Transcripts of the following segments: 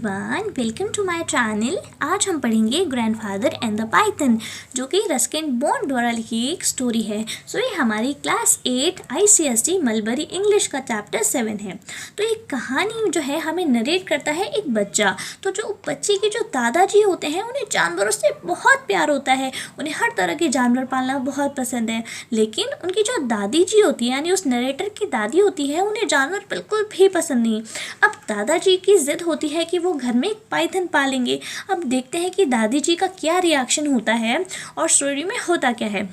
Everyone, welcome to my channel. आज हम पढ़ेंगे ग्रैंडफादर एंड द पाइथन, जो कि रस्किन बॉन्ड द्वारा लिखी गई एक स्टोरी है। सो ये हमारी क्लास 8 ICSE मलबरी इंग्लिश का चैप्टर 7 है। तो ये कहानी जो है हमें नरेट करता है एक बच्चा। तो जो बच्चे के जो दादाजी होते हैं उन्हें जानवरों से बहुत प्यार होता है, उन्हें हर तरह के जानवर पालना बहुत पसंद है। लेकिन उनकी जो दादी जी होती है, यानी उस नरेटर की दादी होती है, उन्हें जानवर बिल्कुल भी पसंद नहीं। अब दादाजी की जिद होती है कि वो घर में एक पाइथन पालेंगे। अब देखते हैं कि दादी जी का क्या रिएक्शन होता है और स्टोरी में होता क्या है।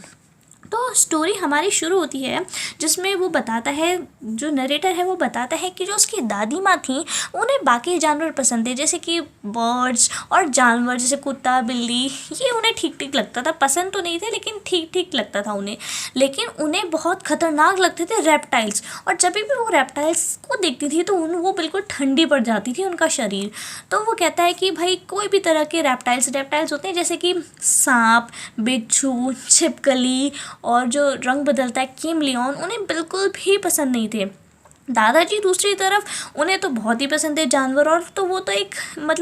तो स्टोरी हमारी शुरू होती है जिसमें वो बताता है, जो नरेटर है वो बताता है कि जो उसकी दादी माँ थी उन्हें बाकी जानवर पसंद थे, जैसे कि बर्ड्स और जानवर जैसे कुत्ता बिल्ली, ये उन्हें ठीक ठीक लगता था। पसंद तो नहीं थे लेकिन ठीक ठीक लगता था उन्हें। लेकिन उन्हें बहुत खतरनाक लगते थे रेप्टाइल्स, और जब भी वो रेप्टाइल्स को देखती थी तो वो बिल्कुल ठंडी पड़ जाती थी उनका शरीर। तो वो कहता है कि भाई कोई भी तरह के रेप्टाइल्स होते हैं, जैसे कि सांप, बिच्छू, छिपकली और जो रंग बदलता है कैमलियन, उन्हें बिल्कुल भी पसंद नहीं थे। दादाजी दूसरी तरफ उन्हें तो बहुत ही पसंद है जानवर, और तो वो तो एक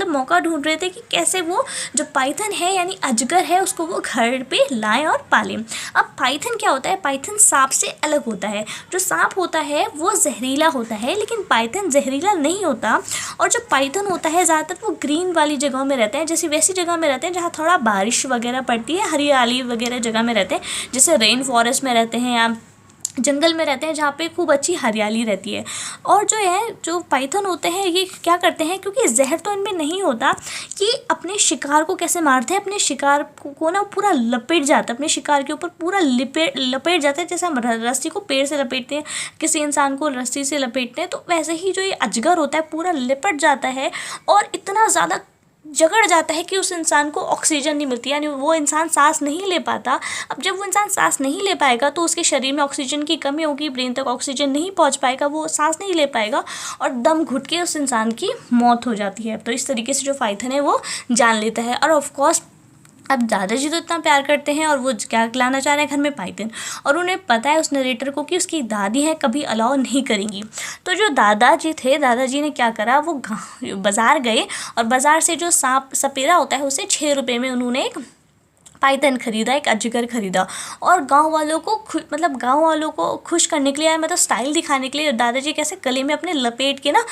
मौका ढूंढ रहे थे कि कैसे वो जो पाइथन है यानी अजगर है उसको वो घर पे लाएं और पालें। अब पाइथन क्या होता है? पाइथन सांप से अलग होता है। जो सांप होता है वो जहरीला होता है, लेकिन पाइथन जहरीला नहीं होता। और जो पाइथन होता है ज़्यादातर वो ग्रीन वाली जगहों में रहते हैं, जैसे वैसी जगह में रहते हैं जहाँ थोड़ा बारिश वगैरह पड़ती है, हरियाली वगैरह जगह में रहते हैं, जैसे रेन फॉरेस्ट में रहते हैं या जंगल में रहते हैं जहाँ पे खूब अच्छी हरियाली रहती है। और जो पाइथन होते हैं ये क्या करते हैं, क्योंकि जहर तो इनमें नहीं होता, कि अपने शिकार को कैसे मारते हैं, अपने शिकार को ना पूरा लपेट जाता है, अपने शिकार के ऊपर पूरा लपेट जाता है। जैसे हम रस्सी को पेड़ से लपेटते हैं, किसी इंसान को रस्सी से लपेटते हैं, तो वैसे ही जो ये अजगर होता है पूरा लिपट जाता है और इतना ज़्यादा जकड़ जाता है कि उस इंसान को ऑक्सीजन नहीं मिलती, यानी वो इंसान सांस नहीं ले पाता। अब जब वो इंसान सांस नहीं ले पाएगा तो उसके शरीर में ऑक्सीजन की कमी होगी, ब्रेन तक ऑक्सीजन नहीं पहुंच पाएगा, वो सांस नहीं ले पाएगा और दम घुट के उस इंसान की मौत हो जाती है। तो इस तरीके से जो पाइथन है वो जान लेता है। और ऑफकोर्स अब दादाजी तो इतना प्यार करते हैं और वो क्या लाना चाह रहे हैं घर में? पाइथन। और उन्हें पता है उस नरेटर को कि उसकी दादी है कभी अलाउ नहीं करेंगी। तो जो दादाजी थे, दादाजी ने क्या करा, वो बाज़ार गए और बाज़ार से जो सांप सपेरा होता है उसे 6 रुपये में उन्होंने एक पाइथन खरीदा, एक अजगर खरीदा। और गांव वालों को खुश करने के लिए, स्टाइल दिखाने के लिए, दादाजी कैसे गले में अपने लपेट के ना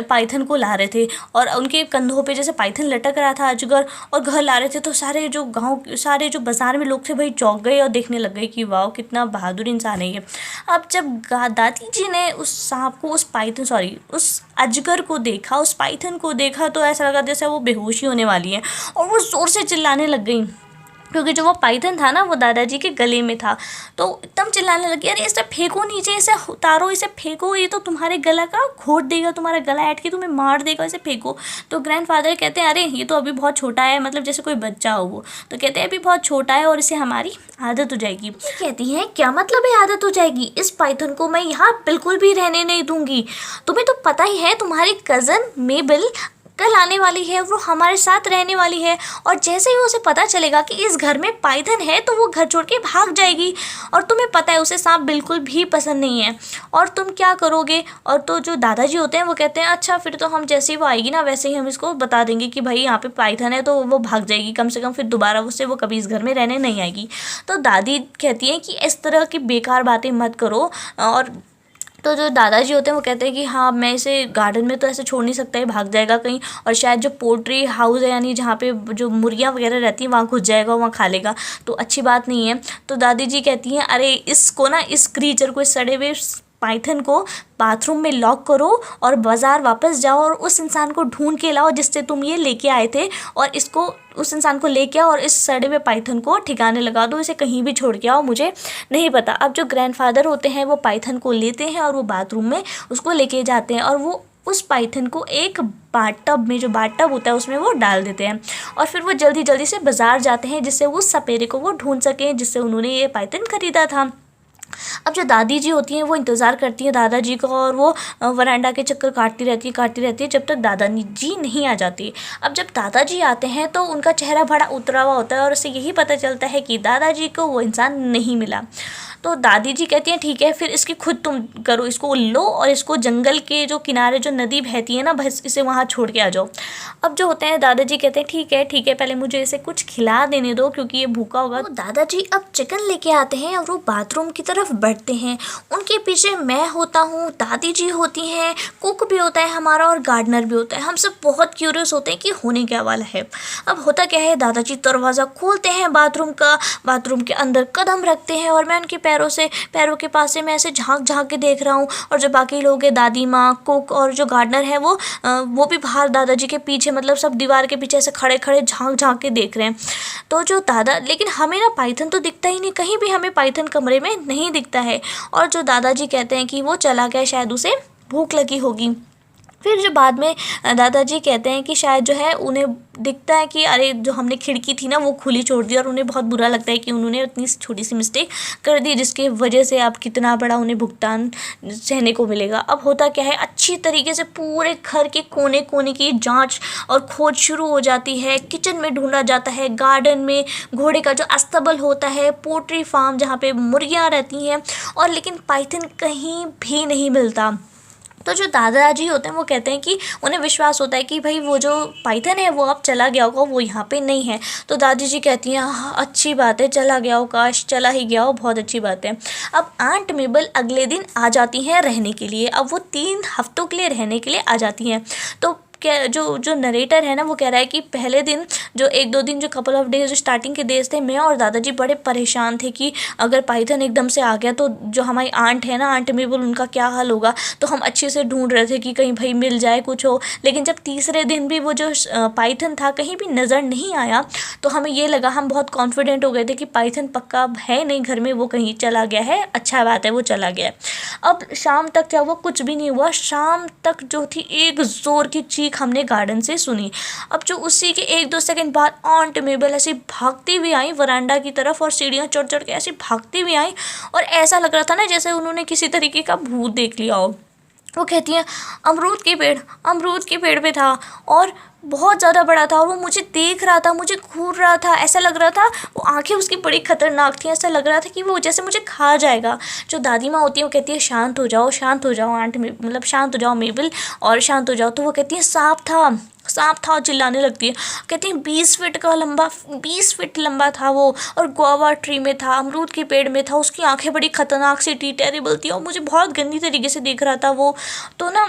पाइथन को ला रहे थे और उनके कंधों पे जैसे पाइथन लटक रहा था अजगर, और घर ला रहे थे। तो सारे जो बाज़ार में लोग थे भाई चौंक गए और देखने लग गए कि वाह कितना बहादुर इंसान है ये। अब जब दादी जी ने उस सांप को, उस अजगर को देखा, उस पाइथन को देखा, तो ऐसा लगा जैसे वो बेहोशी होने वाली है और वो ज़ोर से चिल्लाने लग गई, क्योंकि जो वो पाइथन था ना वो दादाजी के गले में था। तो एकदम चिल्लाने लगी, अरे इसे फेंको नीचे, इसे उतारो, इसे फेंको, ये तो तुम्हारे गला का घोट देगा, तुम्हारा गला ऐट के तुम्हें मार देगा, इसे फेंको। तो ग्रैंडफादर कहते हैं अरे ये तो अभी बहुत छोटा है, जैसे कोई बच्चा हो वो। तो कहते हैं अभी बहुत छोटा है और इसे हमारी आदत हो जाएगी। कहती है क्या मतलब है आदत हो जाएगी? इस पाइथन को मैं यहाँ बिल्कुल भी रहने नहीं दूंगी। तुम्हें तो पता ही है तुम्हारी कज़न मेबल कल आने वाली है, वो हमारे साथ रहने वाली है, और जैसे ही उसे पता चलेगा कि इस घर में पाइथन है तो वो घर छोड़ के भाग जाएगी। और तुम्हें पता है उसे सांप बिल्कुल भी पसंद नहीं है, और तुम क्या करोगे? और तो जो दादाजी होते हैं वो कहते हैं अच्छा फिर तो हम जैसे ही वो आएगी ना वैसे ही हम इसको बता देंगे कि भाई यहाँ पे पाइथन है, तो वो भाग जाएगी, कम से कम फिर दोबारा उससे वो कभी इस घर में रहने नहीं आएगी। तो दादी कहती हैं कि इस तरह की बेकार बातें मत करो। और तो जो दादाजी होते हैं वो कहते हैं कि हाँ मैं इसे गार्डन में तो ऐसे छोड़ नहीं सकता, है भाग जाएगा कहीं, और शायद जो पोल्ट्री हाउस है यानी जहाँ पे जो मुर्गियाँ वगैरह रहती हैं वहाँ घुस जाएगा, वहाँ खा लेगा, तो अच्छी बात नहीं है। तो दादी जी कहती हैं अरे इसको ना, इस क्रीचर को, इस सड़े हुए पाइथन को बाथरूम में लॉक करो और बाज़ार वापस जाओ और उस इंसान को ढूंढ के लाओ जिससे तुम ये लेके आए थे, और उस इंसान को लेके आओ और इस सड़े हुए पाइथन को ठिकाने लगा दो, इसे कहीं भी छोड़ के आओ, मुझे नहीं पता। अब जो ग्रैंडफादर होते हैं वो पाइथन को लेते हैं और वो बाथरूम में उसको लेके जाते हैं, और वो उस पाइथन को एक बाथटब में, जो बाथटब होता है उसमें वो डाल देते हैं, और फिर वो जल्दी जल्दी से बाज़ार जाते हैं जिससे वो सपेरे को वो ढूंढ सकें जिससे उन्होंने ये पाइथन खरीदा था। अब जो दादी जी होती हैं वो इंतज़ार करती हैं दादाजी का, और वो वरांडा के चक्कर काटती रहती है जब तक दादाजी नहीं आ जाती। अब जब दादाजी आते हैं तो उनका चेहरा बड़ा उतरा हुआ होता है और उससे यही पता चलता है कि दादाजी को वो इंसान नहीं मिला। तो दादी जी कहती हैं ठीक है, फिर इसकी खुद तुम करो, इसको लो और इसको जंगल के जो किनारे जो नदी बहती है ना, बस इसे वहाँ छोड़ के आ जाओ। अब जो होते हैं दादाजी कहते हैं ठीक है, पहले मुझे इसे कुछ खिला देने दो क्योंकि ये भूखा होगा। तो दादाजी अब चिकन लेके आते हैं और वो बाथरूम की तरफ बढ़ते हैं। उनके पीछे मैं होता हूँ, दादी जी होती हैं, कुक भी होता है हमारा और गार्डनर भी होता है। हम सब बहुत क्यूरियस होते हैं कि होने क्या वाला है। अब होता क्या है, दादाजी दरवाज़ा खोलते हैं बाथरूम का, बाथरूम के अंदर कदम रखते हैं और मैं उनके पैरों के पास से मैं ऐसे झांक के देख रहा हूँ। और जो बाकी लोग हैं, दादी माँ, कुक और जो गार्डनर है वो भी बाहर दादाजी के पीछे, मतलब सब दीवार के पीछे ऐसे खड़े झांक के देख रहे हैं। तो जो दादा, लेकिन हमें ना पाइथन तो दिखता ही नहीं, कहीं भी हमें पाइथन कमरे में नहीं दिखता है। और जो दादाजी कहते हैं कि वो चला गया, शायद उसे भूख लगी होगी। फिर जो बाद में दादाजी कहते हैं कि शायद जो है उन्हें दिखता है कि अरे जो हमने खिड़की थी ना वो खुली छोड़ दी, और उन्हें बहुत बुरा लगता है कि उन्होंने इतनी छोटी सी मिस्टेक कर दी जिसके वजह से अब कितना बड़ा उन्हें भुगतान सहने को मिलेगा। अब होता क्या है, अच्छी तरीके से पूरे घर के कोने कोने की जांच और खोज शुरू हो जाती है। किचन में ढूंढा जाता है, गार्डन में, घोड़े का जो अस्तबल होता है, पोल्ट्री फार्म जहाँ पे मुर्गियाँ रहती हैं, और लेकिन पाइथन कहीं भी नहीं मिलता। तो जो दादाजी होते हैं वो कहते हैं कि उन्हें विश्वास होता है कि भाई वो जो पाइथन है वो अब चला गया होगा, वो यहाँ पे नहीं है। तो दादी जी कहती हैं हाँ, अच्छी बात है, चला गया हो, काश चला ही गया हो, बहुत अच्छी बात है। अब आंट मेबल अगले दिन आ जाती हैं रहने के लिए। अब वो 3 हफ्तों के लिए रहने के लिए आ जाती हैं। तो क्या जो नरेटर है ना वो कह रहा है कि पहले दिन जो 1-2 दिन, जो कपल ऑफ डेज, जो स्टार्टिंग के डेज थे, मैं और दादाजी बड़े परेशान थे कि अगर पाइथन एकदम से आ गया तो जो हमारी आंट है ना, आंट मेबल, उनका क्या हाल होगा। तो हम अच्छे से ढूंढ रहे थे कि कहीं भाई मिल जाए, कुछ हो। लेकिन जब तीसरे दिन भी वो जो पाइथन था कहीं भी नज़र नहीं आया, तो हमें ये लगा, हम बहुत कॉन्फिडेंट हो गए थे कि पाइथन पक्का है नहीं घर में, वो कहीं चला गया है, अच्छा बात है वो चला गया है। अब शाम तक क्या हुआ, कुछ भी नहीं हुआ। शाम तक जो थी एक ज़ोर की चीख हमने गार्डन से सुनी। अब जो उसी के 1-2 सेकंड बाद आंट मेबल ऐसी भागती हुई आई वरांडा की तरफ, और सीढ़ियाँ चढ़ के ऐसी भागती हुई आई, और ऐसा लग रहा था ना जैसे उन्होंने किसी तरीके का भूत देख लिया हो। वो कहती हैं अमरूद के पेड़ पे था, और बहुत ज़्यादा बड़ा था, और वो मुझे देख रहा था, मुझे घूर रहा था। ऐसा लग रहा था, वो आंखें उसकी बड़ी खतरनाक थी, ऐसा लग रहा था कि वो जैसे मुझे खा जाएगा। जो दादी माँ होती है वो कहती है शांत हो जाओ आंट में, मतलब शांत हो जाओ मेबल, और शांत हो जाओ। तो वो कहती है सांप था, चिल्लाने लगती है। कहती है 20 फीट लंबा था वो, और गुआवा ट्री में था, अमरूद के पेड़ में था। उसकी आंखें बड़ी खतरनाक सी थी, टेरिबल थी, और मुझे बहुत गंदी तरीके से देख रहा था वो। तो ना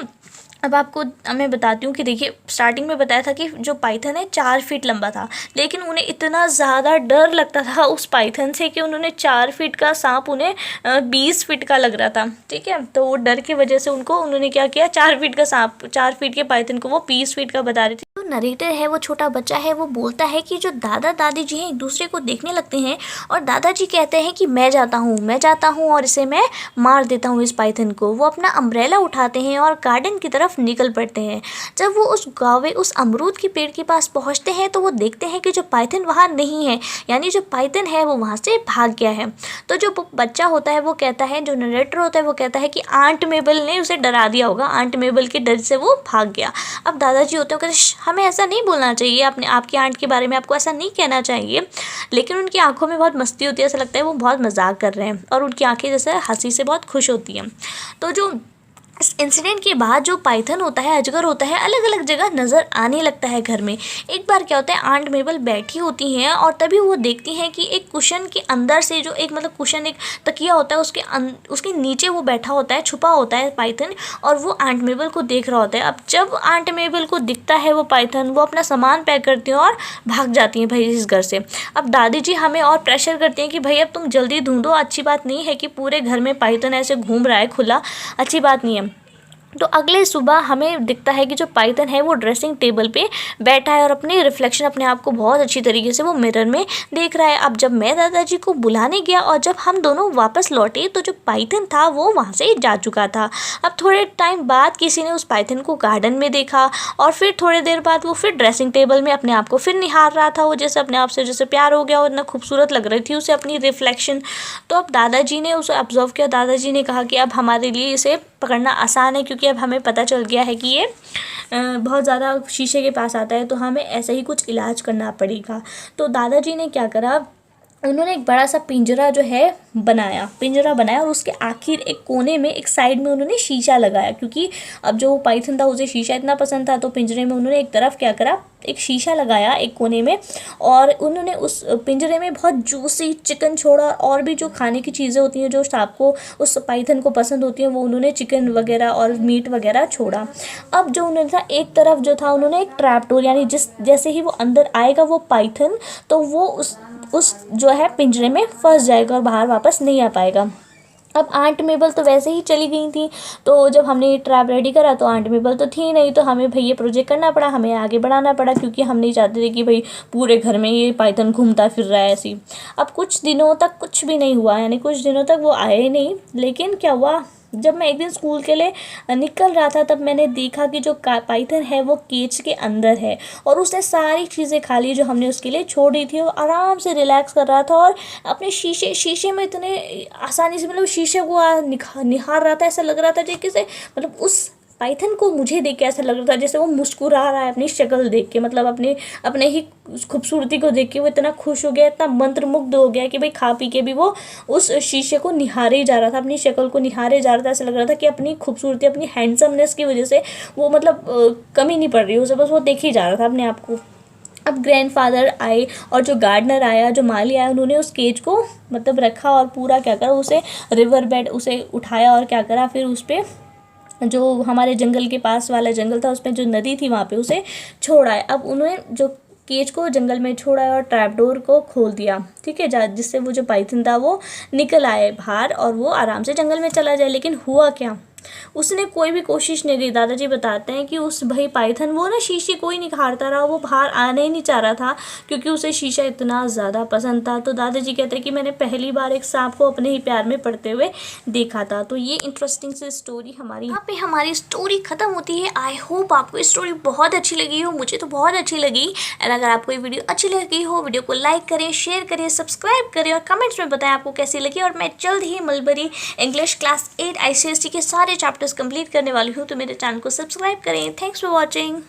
अब आपको मैं बताती हूँ कि देखिए, स्टार्टिंग में बताया था कि जो पाइथन है 4 फीट लंबा था, लेकिन उन्हें इतना ज़्यादा डर लगता था उस पाइथन से कि उन्होंने 4 फीट का सांप उन्हें 20 फीट का लग रहा था। ठीक है, तो वो डर की वजह से उन्होंने क्या किया, 4 फीट का सांप, 4 फीट के पाइथन को वो 20 फीट का बता रही थी। जो नरेटर है वो छोटा बच्चा है, वो बोलता है कि जो दादा दादी जी हैं एक दूसरे को देखने लगते हैं, और दादाजी कहते हैं कि मैं जाता हूँ और इसे मैं मार देता हूँ इस पाइथन को। वो अपना अम्ब्रेला उठाते हैं और गार्डन की तरफ निकल पड़ते हैं। जब वो उस अमरूद के पेड़ के पास पहुंचते हैं तो वो देखते हैं कि जो पाइथन वहाँ नहीं है, यानी जो पाइथन है वो वहाँ से भाग गया है। तो जो बच्चा होता है वो कहता है, जो नरेटर होता है वो कहता है कि आंट मेबल ने उसे डरा दिया होगा, आंट मेबल के डर से वो भाग गया। अब दादाजी होते हैं कहते हमें ऐसा नहीं बोलना चाहिए, आपकी आंट के बारे में आपको ऐसा नहीं कहना चाहिए। लेकिन उनकी आंखों में बहुत मस्ती होती है, ऐसा लगता है वो बहुत मजाक कर रहे हैं, और उनकी आंखें जैसे हंसी से बहुत खुश होती हैं। तो जो इस इंसिडेंट के बाद जो पाइथन होता है, अजगर होता है, अलग अलग जगह नज़र आने लगता है घर में। एक बार क्या होता है, आंट मेबल बैठी होती हैं और तभी वो देखती हैं कि एक कुशन के अंदर से, जो एक मतलब कुशन, एक तकिया होता है, उसके नीचे वो बैठा होता है, छुपा होता है पाइथन, और वो आंट मेबल को देख रहा होता है। अब जब आंट मेबल को दिखता है वो पाइथन, वो अपना सामान पैक करती हैं और भाग जाती हैं भाई इस घर से। अब दादी जी हमें और प्रेशर करती हैं कि भाई अब तुम जल्दी ढूंढो, अच्छी बात नहीं है कि पूरे घर में पाइथन ऐसे घूम रहा है खुला, अच्छी बात नहीं है। तो अगले सुबह हमें दिखता है कि जो पाइथन है वो ड्रेसिंग टेबल पे बैठा है और अपने रिफ्लेक्शन, अपने आप को बहुत अच्छी तरीके से वो मिरर में देख रहा है। अब जब मैं दादाजी को बुलाने गया और जब हम दोनों वापस लौटे तो जो पाइथन था वो वहाँ से जा चुका था। अब थोड़े टाइम बाद किसी ने उस पाइथन को गार्डन में देखा, और फिर थोड़ी देर बाद वो फिर ड्रेसिंग टेबल में अपने आप को फिर निहार रहा था। वो जैसे अपने आप से जैसे प्यार हो गया और इतना खूबसूरत लग रही थी उसे अपनी रिफ्लेक्शन। तो अब दादाजी ने उसे ऑब्जर्व किया, दादाजी ने कहा कि अब हमारे लिए इसे पकड़ना आसान है, क्योंकि अब हमें पता चल गया है कि ये बहुत ज़्यादा शीशे के पास आता है, तो हमें ऐसा ही कुछ इलाज करना पड़ेगा। तो दादाजी ने क्या करा, उन्होंने एक बड़ा सा पिंजरा जो है बनाया और उसके आखिर एक कोने में एक साइड में उन्होंने शीशा लगाया, क्योंकि अब जो पाइथन था उसे शीशा इतना पसंद था, तो पिंजरे में उन्होंने एक तरफ क्या करा, एक शीशा लगाया एक कोने में, और उन्होंने उस पिंजरे में बहुत जूसी चिकन छोड़ा और भी जो खाने की चीज़ें होती हैं जो सांप को, उस पाइथन को पसंद होती हैं, वो उन्होंने चिकन वगैरह और मीट वगैरह छोड़ा। अब जो उन्होंने था एक तरफ जो था उन्होंने एक ट्रैप डोर, यानी जैसे ही वो अंदर आएगा वो पाइथन, तो वो उस जो है पिंजरे में फंस जाएगा और बाहर वापस नहीं आ पाएगा। अब आंट मेबल तो वैसे ही चली गई थी, तो जब हमने ये ट्रैप रेडी करा तो आंट मेबल तो थी नहीं, तो हमें भाई ये प्रोजेक्ट करना पड़ा, हमें आगे बढ़ाना पड़ा, क्योंकि हम नहीं चाहते थे कि भाई पूरे घर में ये पाइथन घूमता फिर रहा है ऐसे ही। अब कुछ दिनों तक कुछ भी नहीं हुआ, यानी कुछ दिनों तक वो आए ही नहीं। लेकिन क्या हुआ, जब मैं एक दिन स्कूल के लिए निकल रहा था तब मैंने देखा कि जो पाइथन है वो केज के अंदर है, और उसने सारी चीज़ें खा ली जो हमने उसके लिए छोड़ी थी। वो आराम से रिलैक्स कर रहा था और अपने शीशे में इतने आसानी से, मतलब शीशे को निहार रहा था। ऐसा लग रहा था जैसे मतलब उस पाइथन को मुझे देख के ऐसा लग रहा था जैसे वो मुस्कुरा रहा है अपनी शक्ल देख के, मतलब अपने ही खूबसूरती को देख के वो इतना खुश हो गया, इतना मंत्रमुग्ध हो गया कि भाई खा पी के भी वो उस शीशे को निहारे ही जा रहा था, अपनी शक्ल को निहारे जा रहा था। ऐसा लग रहा था कि अपनी खूबसूरती, अपनी हैंडसमनेस की वजह से वो मतलब कमी नहीं पड़ रही उसे, बस वो देख ही जा रहा था अपने आप को। अब ग्रैंडफादर आए और जो गार्डनर आया, जो माली आया, उन्होंने उस केज को मतलब रखा और पूरा क्या करा, उसे रिवर बेड उसे उठाया और क्या करा, फिर उस पर जो हमारे जंगल के पास वाला जंगल था उसमें जो नदी थी वहाँ पे उसे छोड़ा है। अब उन्होंने जो केज को जंगल में छोड़ा है और ट्रैप डोर को खोल दिया, ठीक है, जिससे वो जो पाइथन था वो निकल आए बाहर और वो आराम से जंगल में चला जाए। लेकिन हुआ क्या, उसने कोई भी कोशिश नहीं की। दादाजी बताते हैं कि उस भाई पाइथन वो ना शीशे को ही निखारता रहा, वो बाहर आने ही नहीं चाह रहा था क्योंकि उसे शीशा इतना ज़्यादा पसंद था। तो दादाजी कहते हैं कि मैंने पहली बार एक सांप को अपने ही प्यार में पड़ते हुए देखा था। तो ये इंटरेस्टिंग सी स्टोरी हमारी यहाँ पे हमारी स्टोरी ख़त्म होती है। आई होप आपको स्टोरी बहुत अच्छी लगी हो, मुझे तो बहुत अच्छी लगी। एंड अगर आपको ये वीडियो अच्छी लगी हो, वीडियो को लाइक करें, शेयर करें, सब्सक्राइब करें और कमेंट्स में बताएं आपको कैसी लगी। और मैं जल्द ही मलबरी इंग्लिश क्लास 8 ICSE के सारे चैप्टर्स कंप्लीट करने वाली हूँ, तो मेरे चैनल को सब्सक्राइब करें। Thanks for watching.